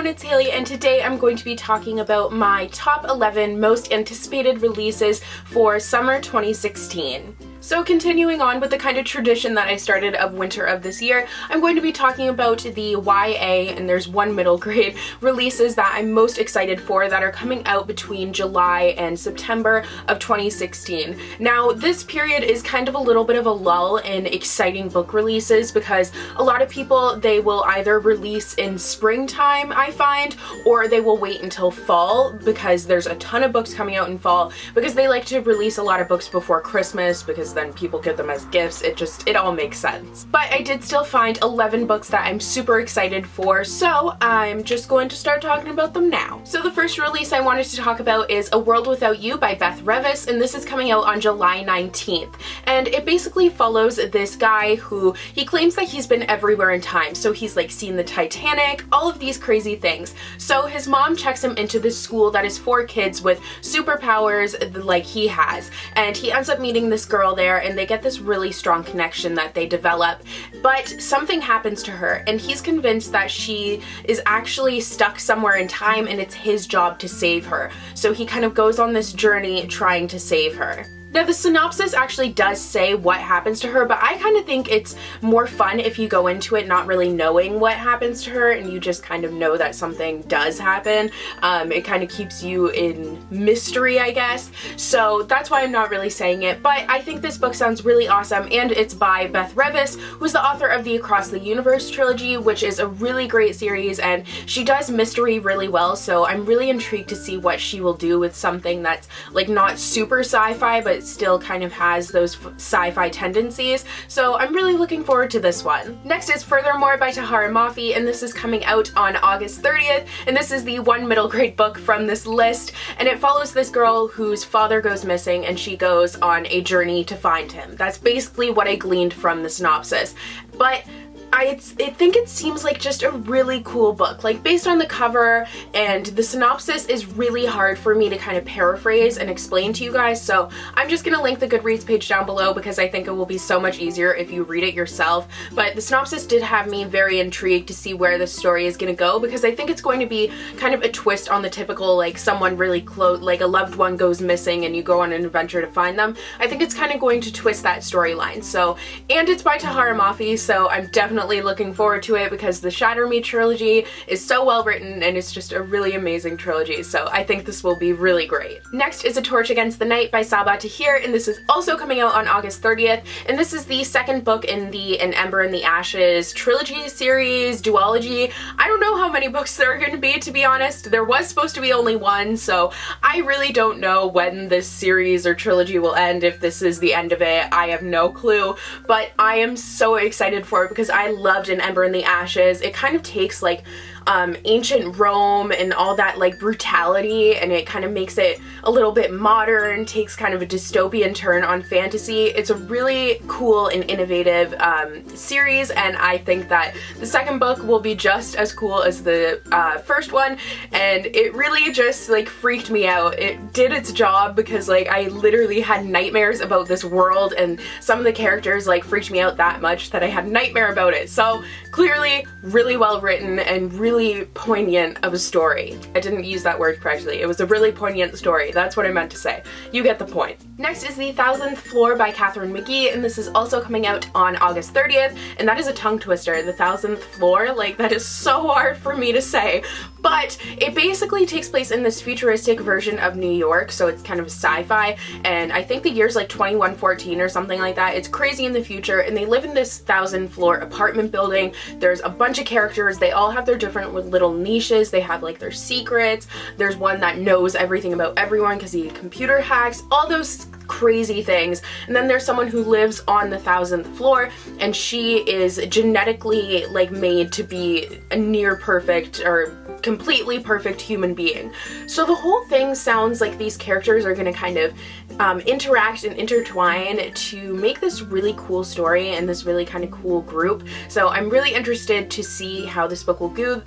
everyone, it's Haley, and today I'm going to be talking about my top 11 most anticipated releases for summer 2016. So continuing on with the kind of tradition that I started of winter of this year, I'm going to be talking about the YA, and there's one middle grade, releases that I'm most excited for that are coming out between July and September of 2016. Now, this period is kind of a little bit of a lull in exciting book releases because a lot of people, they will either release in springtime, I find, or they will wait until fall because there's a ton of books coming out in fall because they like to release a lot of books before Christmas because then people get them as gifts. It all makes sense. But I did still find 11 books that I'm super excited for, so I'm just going to start talking about them now. So the first release I wanted to talk about is A World Without You by Beth Revis, and this is coming out on July 19th. And it basically follows this guy who, he claims that he's been everywhere in time. So he's like seen the Titanic, all of these crazy things. So his mom checks him into this school that is for kids with superpowers like he has. And he ends up meeting this girl there, and they get this really strong connection that they develop, but something happens to her and he's convinced that she is actually stuck somewhere in time and it's his job to save her. So he kind of goes on this journey trying to save her. Now, the synopsis actually does say what happens to her, but I kind of think it's more fun if you go into it not really knowing what happens to her and you just kind of know that something does happen. It kind of keeps you in mystery, I guess. So that's why I'm not really saying it, but I think this book sounds really awesome, and it's by Beth Revis, who's the author of the Across the Universe trilogy, which is a really great series, and she does mystery really well, so I'm really intrigued to see what she will do with something that's like not super sci-fi, but still kind of has those sci-fi tendencies, so I'm really looking forward to this one. Next is Furthermore by TAHIR, and this is coming out on August 30th, and this is the one middle grade book from this list, and it follows this girl whose father goes missing and she goes on a journey to find him. That's basically what I gleaned from the synopsis, but I think it seems like just a really cool book. Like, based on the cover and the synopsis is really hard for me to kind of paraphrase and explain to you guys, so I'm just gonna link the Goodreads page down below because I think it will be so much easier if you read it yourself. But the synopsis did have me very intrigued to see where the story is gonna go because I think it's going to be kind of a twist on the typical, like, someone really close, like a loved one goes missing and you go on an adventure to find them. I think it's kind of going to twist that storyline. So, and it's by TAHIR, so I'm definitely looking forward to it because the Shatter Me trilogy is so well written and it's just a really amazing trilogy, so I think this will be really great. Next is A Torch Against the Night by SABAA TAHIR, and this is also coming out on August 30th, and this is the second book in the An Ember in the Ashes trilogy series, duology. I don't know how many books there are going to be, to be honest. There was supposed to be only one, so I really don't know when this series or trilogy will end. If this is the end of it, I have no clue, but I am so excited for it because I loved An Ember in the Ashes. It kind of takes like ancient Rome and all that like brutality, and it kind of makes it a little bit modern, takes kind of a dystopian turn on fantasy. It's a really cool and innovative series, and I think that the second book will be just as cool as the first one, and it really just like freaked me out. It did its job because like I literally had nightmares about this world, and some of the characters like freaked me out that much that I had a nightmare about it. So clearly really well written and really poignant of a story. I didn't use that word correctly. It was a really poignant story. That's what I meant to say. You get the point. Next is The 1000th Floor by Katherine McGee, and this is also coming out on August 30th, and that is a tongue twister. The 1000th floor, like, that is so hard for me to say, but it basically takes place in this futuristic version of New York, so it's kind of sci-fi, and I think the year's like 2114 or something like that. It's crazy in the future, and they live in this 1000 floor apartment building. There's a bunch of characters. They all have their different little niches. They have like their secrets. There's one that knows everything about everyone because he computer hacks, all those crazy things. And then there's someone who lives on the 1000th floor, and she is genetically like made to be a near perfect or completely perfect human being. So the whole thing sounds like these characters are going to kind of interact and intertwine to make this really cool story and this really kind of cool group. So I'm really interested to see how this book will do.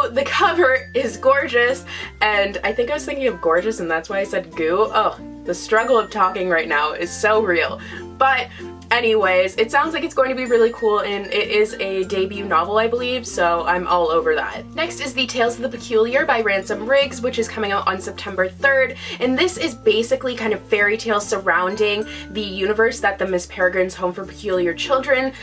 The cover is gorgeous, and I think I was thinking of gorgeous and that's why I said goo. Oh, the struggle of talking right now is so real. But Anyways, it sounds like it's going to be really cool, and it is a debut novel, I believe, so I'm all over that. Next is the Tales of the Peculiar by Ransom Riggs, which is coming out on September 3rd, and this is basically kind of fairy tales surrounding the universe that the Miss Peregrine's Home for Peculiar Children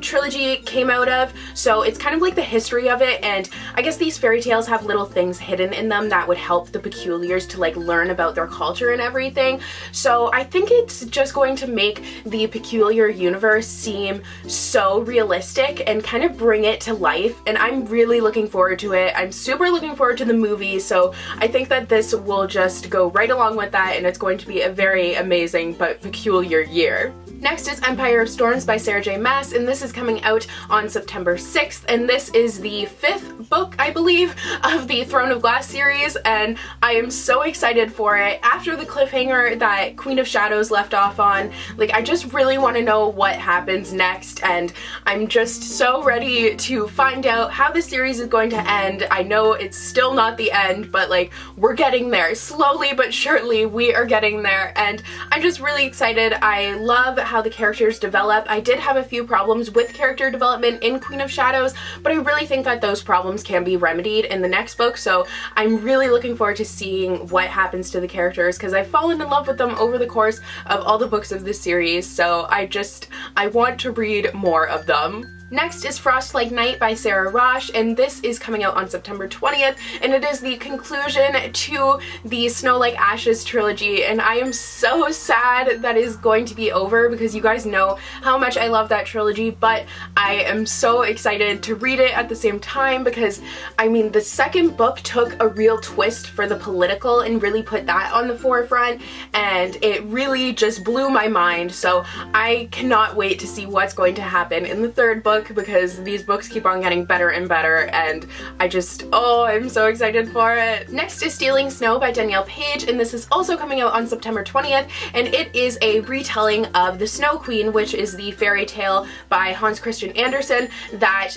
trilogy came out of. So it's kind of like the history of it, and I guess these fairy tales have little things hidden in them that would help the Peculiars to like learn about their culture and everything. So I think it's just going to make the Peculiar universe seem so realistic and kind of bring it to life, and I'm really looking forward to it. I'm super looking forward to the movie, so I think that this will just go right along with that, and it's going to be a very amazing but peculiar year. Next is Empire of Storms by Sarah J. Maas, and this is coming out on September 6th, and this is the 5th book, I believe, of the Throne of Glass series, and I am so excited for it. After the cliffhanger that Queen of Shadows left off on, like, I just really want to know what happens next, and I'm just so ready to find out how the series is going to end. I know it's still not the end, but like, we're getting there. Slowly but surely, we are getting there, and I'm just really excited. I love how the characters develop. I did have a few problems with character development in Queen of Shadows, but I really think that those problems can be remedied in the next book, so I'm really looking forward to seeing what happens to the characters, because I've fallen in love with them over the course of all the books of this series, so I want to read more of them. Next is Frost Like Night by Sarah Rosh, and this is coming out on September 20th, and it is the conclusion to the Snow Like Ashes trilogy, and I am so sad that is going to be over, because you guys know how much I love that trilogy, but I am so excited to read it at the same time, because I mean, the second book took a real twist for the political and really put that on the forefront, and it really just blew my mind, so I cannot wait to see what's going to happen in the third book, because these books keep on getting better and better, and I'm so excited for it. Next is Stealing Snow by Danielle Page, and this is also coming out on September 20th, and it is a retelling of The Snow Queen, which is the fairy tale by Hans Christian Andersen that,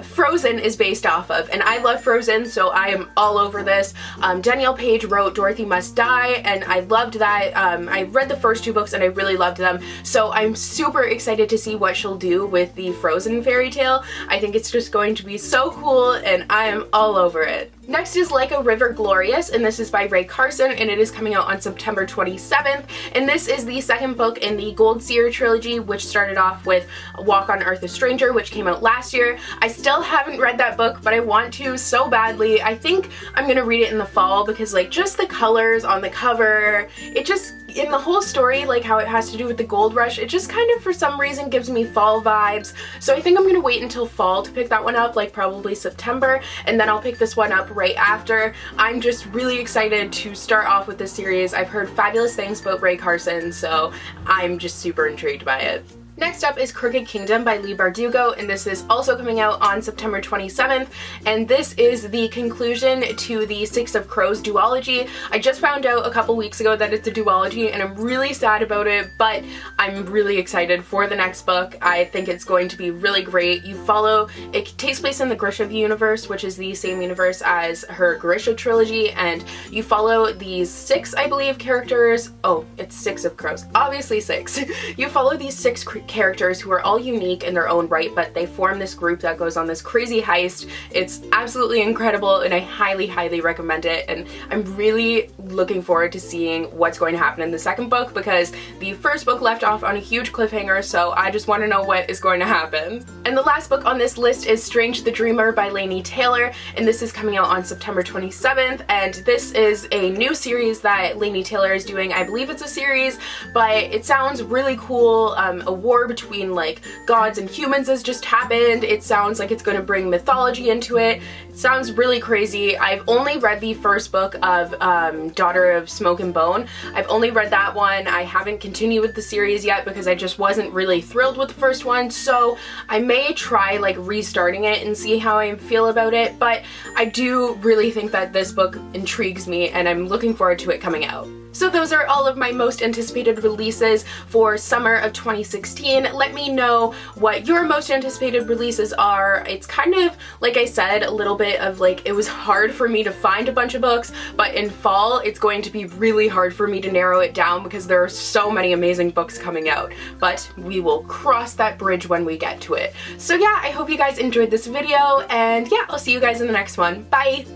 Frozen is based off of, and I love Frozen, so I am all over this. Danielle Page wrote Dorothy Must Die, and I loved that. I read the first two books and I really loved them, so I'm super excited to see what she'll do with the Frozen fairy tale. I think it's just going to be so cool, and I am all over it. Next is Like a River Glorious, and this is by Ray Carson, and it is coming out on September 27th, and this is the second book in the Gold Seer trilogy, which started off with Walk on Earth a Stranger, which came out last year. I still haven't read that book, but I want to so badly. I think I'm gonna read it in the fall, because like, just the colors on the cover, it just, in the whole story, like how it has to do with the gold rush, it just kind of for some reason gives me fall vibes. So I think I'm gonna wait until fall to pick that one up, like probably September, and then I'll pick this one up right after. I'm just really excited to start off with this series. I've heard fabulous things about Ray Carson, so I'm just super intrigued by it. Next up is Crooked Kingdom by Leigh Bardugo, and this is also coming out on September 27th, and this is the conclusion to the Six of Crows duology. I just found out a couple weeks ago that it's a duology, and I'm really sad about it, but I'm really excited for the next book. I think it's going to be really great. It takes place in the Grisha universe, which is the same universe as her Grisha trilogy, and you follow these 6, I believe, characters. Oh, it's Six of Crows. Obviously 6. You follow these 6 characters who are all unique in their own right, but they form this group that goes on this crazy heist. It's absolutely incredible, and I highly, highly recommend it, and I'm really looking forward to seeing what's going to happen in the second book, because the first book left off on a huge cliffhanger, so I just want to know what is going to happen. And the last book on this list is Strange the Dreamer by Laini Taylor, and this is coming out on September 27th, and this is a new series that Laini Taylor is doing. I believe it's a series, but it sounds really cool. A war between like gods and humans has just happened. It sounds like it's going to bring mythology into it. It sounds really crazy. I've only read the first book of Daughter of Smoke and Bone. I've only read that one. I haven't continued with the series yet because I just wasn't really thrilled with the first one, so I may try like restarting it and see how I feel about it, but I do really think that this book intrigues me, and I'm looking forward to it coming out. So those are all of my most anticipated releases for summer of 2016. Let me know what your most anticipated releases are. It's kind of, like I said, a little bit of like, it was hard for me to find a bunch of books, but in fall it's going to be really hard for me to narrow it down because there are so many amazing books coming out. But we will cross that bridge when we get to it. So yeah, I hope you guys enjoyed this video, and yeah, I'll see you guys in the next one. Bye!